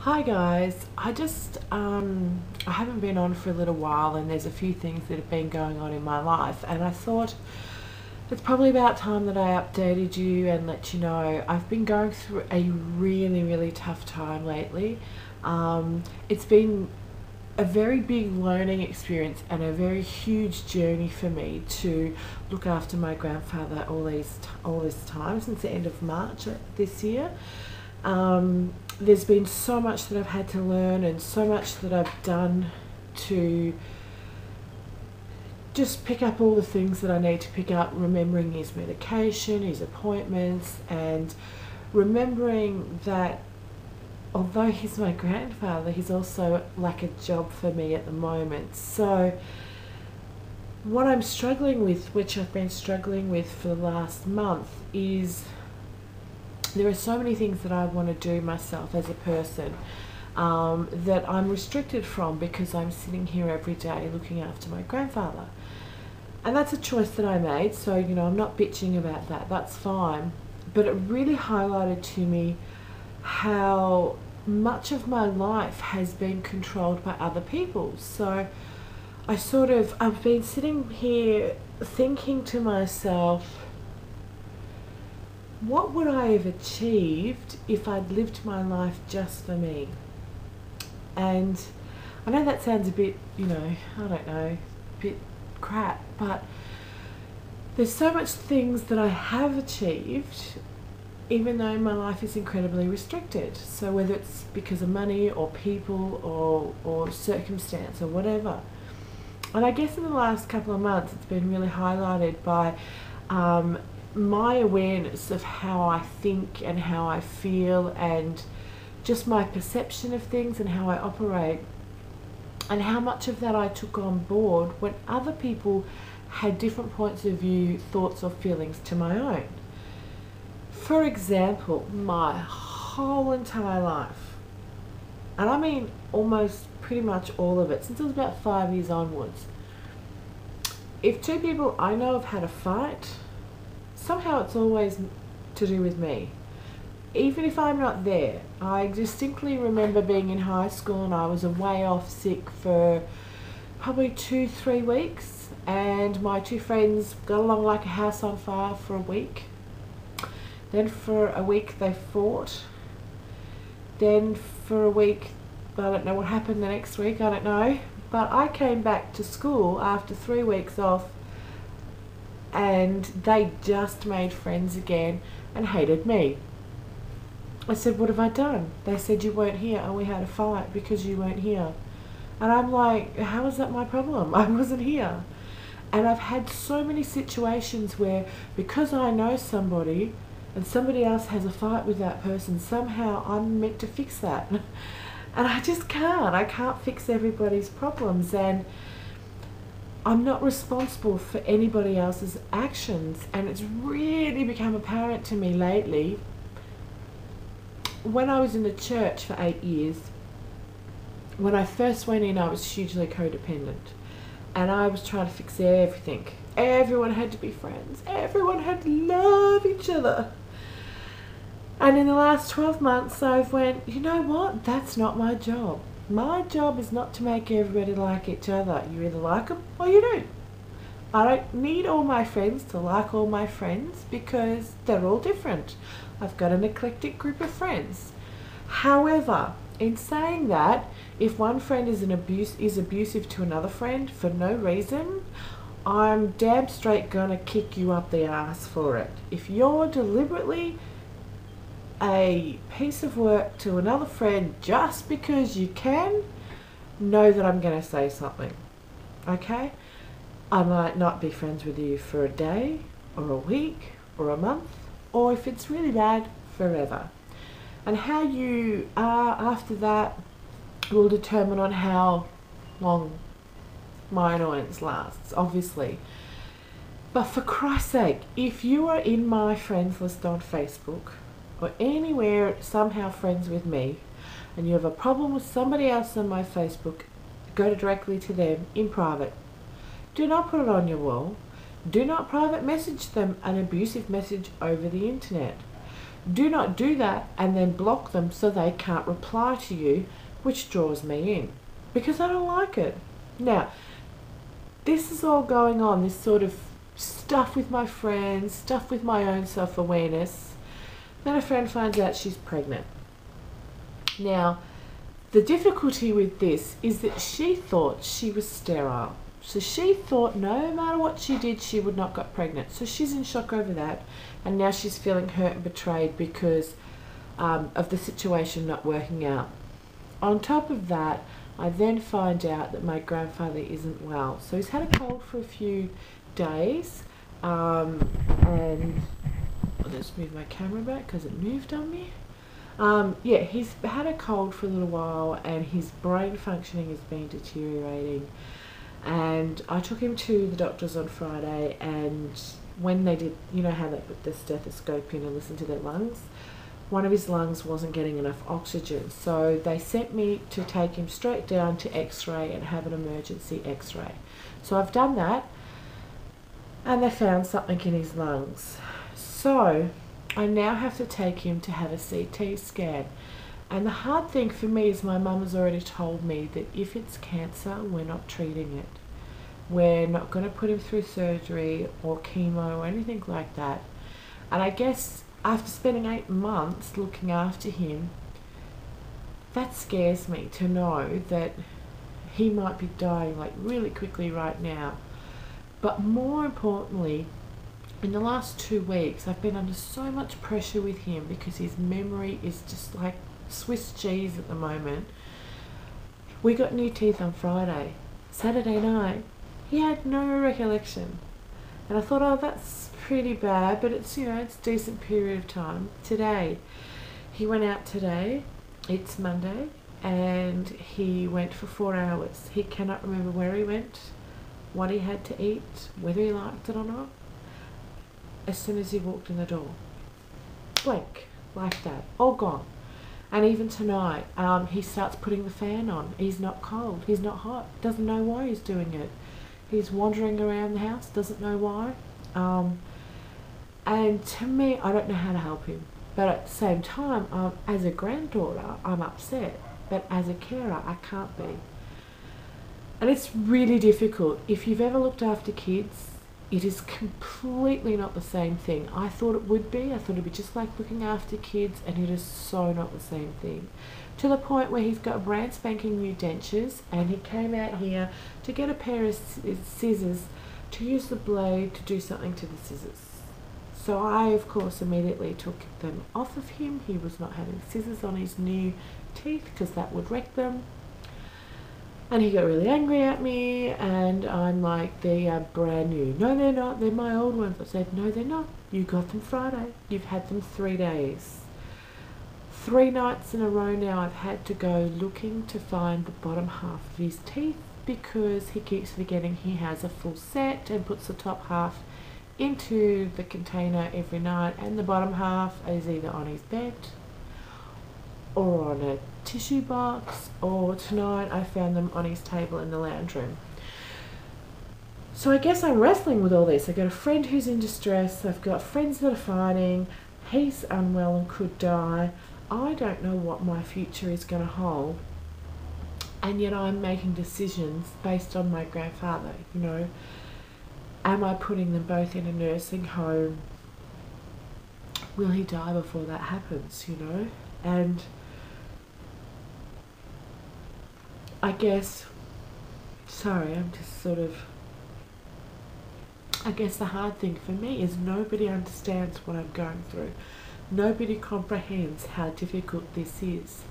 Hi guys, I haven't been on for a little while and there's a few things that have been going on in my life, and I thought it's probably about time that I updated you and let you know I've been going through a really tough time lately. It's been a very big learning experience and a very huge journey for me to look after my grandfather all this time since the end of March this year. There's been so much that I've had to learn and so much that I've done to just pick up all the things that I need to pick up, remembering his medication, his appointments, and remembering that although he's my grandfather, he's also like a job for me at the moment. So what I'm struggling with, which I've been struggling with for the last month, is there are so many things that I want to do myself as a person that I'm restricted from because I'm sitting here every day looking after my grandfather. And that's a choice that I made, so I'm not bitching about that, that's fine. But it really highlighted to me how much of my life has been controlled by other people. So I've been sitting here thinking to myself, what would I have achieved if I'd lived my life just for me? And I know that sounds a bit, I don't know, a bit crap, but there's so much things that I have achieved even though my life is incredibly restricted. So whether it's because of money or people or circumstance or whatever. And I guess in the last couple of months it's been really highlighted by my awareness of how I think and how I feel and just my perception of things and how I operate, and how much of that I took on board when other people had different points of view, thoughts or feelings to my own. For example, my whole entire life, and I mean almost pretty much all of it, since I was about 5 years onwards, if two people I know have had a fight, somehow it's always to do with me. Even if I'm not there. I distinctly remember being in high school and I was away off sick for probably 2-3 weeks, and my two friends got along like a house on fire for a week. Then for a week they fought. Then for a week, I don't know what happened the next week, I don't know. But I came back to school after 3 weeks off and they just made friends again and hated me. I said, what have I done? They said, you weren't here and we had a fight because you weren't here. And I'm like, how is that my problem? I wasn't here. And I've had so many situations where because I know somebody and somebody else has a fight with that person, somehow I'm meant to fix that. And I just can't. I can't fix everybody's problems, and I'm not responsible for anybody else's actions. And it's really become apparent to me lately. When I was in the church for 8 years, when I first went in, I was hugely codependent. And I was trying to fix everything. Everyone had to be friends. Everyone had to love each other. And in the last 12 months, I've went, you know what? That's not my job. My job is not to make everybody like each other. You either like them or you don't. I don't need all my friends to like all my friends because they're all different. I've got an eclectic group of friends. However, in saying that, if one friend is abusive to another friend for no reason, I'm damn straight gonna kick you up the ass for it. If you're deliberately a piece of work to another friend just because you can, know that I'm gonna say something. Okay? I might not be friends with you for a day or a week or a month, or if it's really bad, forever. And how you are after that will determine on how long my annoyance lasts, obviously. But for Christ's sake, if you are in my friends list on Facebook or anywhere somehow friends with me and you have a problem with somebody else on my Facebook, go directly to them in private. Do not put it on your wall. Do not private message them an abusive message over the internet. Do not do that and then block them so they can't reply to you, which draws me in because I don't like it. Now, this is all going on, this sort of stuff with my friends, stuff with my own self-awareness. Then a friend finds out she's pregnant. Now, the difficulty with this is that she thought she was sterile. So she thought no matter what she did, she would not get pregnant. So she's in shock over that. And now she's feeling hurt and betrayed because of the situation not working out. On top of that, I then find out that my grandfather isn't well. So he's had a cold for a few days. And I'll just move my camera back because it moved on me. Yeah, he's had a cold for a little while and his brain functioning has been deteriorating. And I took him to the doctors on Friday, and when they did, you know how they put the stethoscope in and listen to their lungs? One of his lungs wasn't getting enough oxygen. So they sent me to take him straight down to X-ray and have an emergency X-ray. So I've done that, and they found something in his lungs. So I now have to take him to have a CT scan. And the hard thing for me is my mum has already told me that if it's cancer, we're not treating it. We're not going to put him through surgery or chemo or anything like that. And I guess after spending 8 months looking after him, that scares me to know that he might be dying like really quickly right now. But more importantly, in the last 2 weeks, I've been under so much pressure with him because his memory is just like Swiss cheese at the moment. We got new teeth on Friday. Saturday night, he had no recollection. And I thought, oh, that's pretty bad, but it's, you know, it's a decent period of time. Today, he went out today, it's Monday, and he went for 4 hours. He cannot remember where he went, what he had to eat, whether he liked it or not. As soon as he walked in the door, blank, like that, all gone. And even tonight, he starts putting the fan on. He's not cold, he's not hot, doesn't know why he's doing it. He's wandering around the house, doesn't know why. And to me, I don't know how to help him. But at the same time, as a granddaughter, I'm upset. But as a carer, I can't be. And it's really difficult. If you've ever looked after kids, it is completely not the same thing. I thought it would be. I thought it'd be just like looking after kids, and it is so not the same thing. To the point where he's got brand spanking new dentures, and he came out here to get a pair of scissors to use the blade to do something to the scissors. So I, of course, immediately took them off of him. He was not having scissors on his new teeth because that would wreck them. And he got really angry at me, and I'm like, they are brand new. No, they're not. They're my old ones. I said, no, they're not. You got them Friday. You've had them 3 days. 3 nights in a row now I've had to go looking to find the bottom half of his teeth because he keeps forgetting he has a full set and puts the top half into the container every night, and the bottom half is either on his bed or on a tissue box, or tonight I found them on his table in the lounge room. So I guess I'm wrestling with all this. I've got a friend who's in distress, I've got friends that are fighting, he's unwell and could die. I don't know what my future is going to hold, and yet I'm making decisions based on my grandfather. You know, am I putting them both in a nursing home? Will he die before that happens, you know? And I guess, sorry, I'm just sort of, I guess the hard thing for me is nobody understands what I'm going through. Nobody comprehends how difficult this is.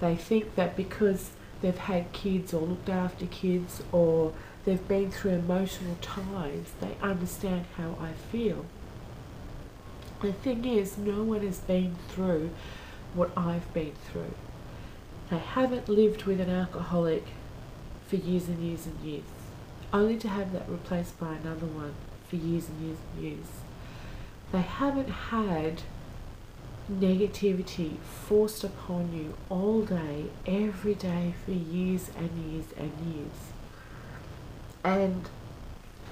They think that because they've had kids or looked after kids or they've been through emotional times, they understand how I feel. The thing is, no one has been through what I've been through. They haven't lived with an alcoholic for years and years and years, only to have that replaced by another one for years and years and years. They haven't had negativity forced upon you all day, every day for years and years and years. And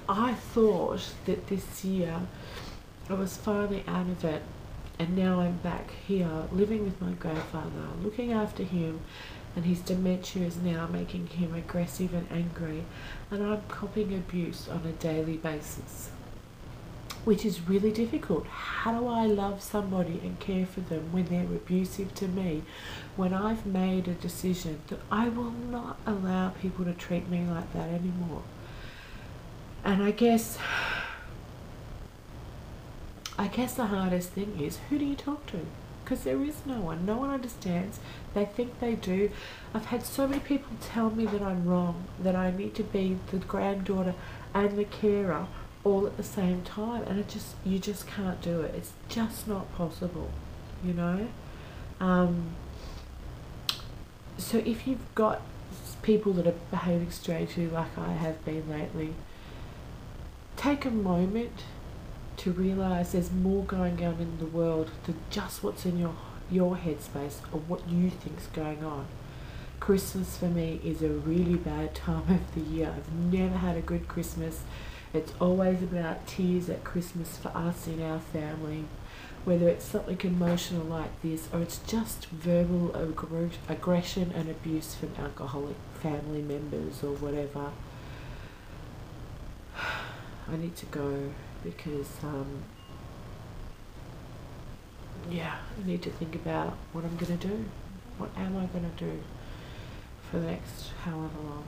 I thought that this year I was finally out of it, And now I'm back here living with my grandfather, looking after him, and his dementia is now making him aggressive and angry, and I'm copping abuse on a daily basis, which is really difficult. How do I love somebody and care for them when they're abusive to me, when I've made a decision that I will not allow people to treat me like that anymore? And I guess the hardest thing is, who do you talk to? Because there is no one. No one understands. They think they do. I've had so many people tell me that I'm wrong, that I need to be the granddaughter and the carer all at the same time, and you just can't do it. It's just not possible, you know. So if you've got people that are behaving strangely like I have been lately, take a moment to realise there's more going on in the world than just what's in your headspace or what you think's going on. Christmas for me is a really bad time of the year. I've never had a good Christmas. It's always about tears at Christmas for us in our family, whether it's something emotional like this or it's just verbal aggression and abuse from alcoholic family members or whatever. I need to go because I need to think about what I'm going to do. What am I going to do for the next however long?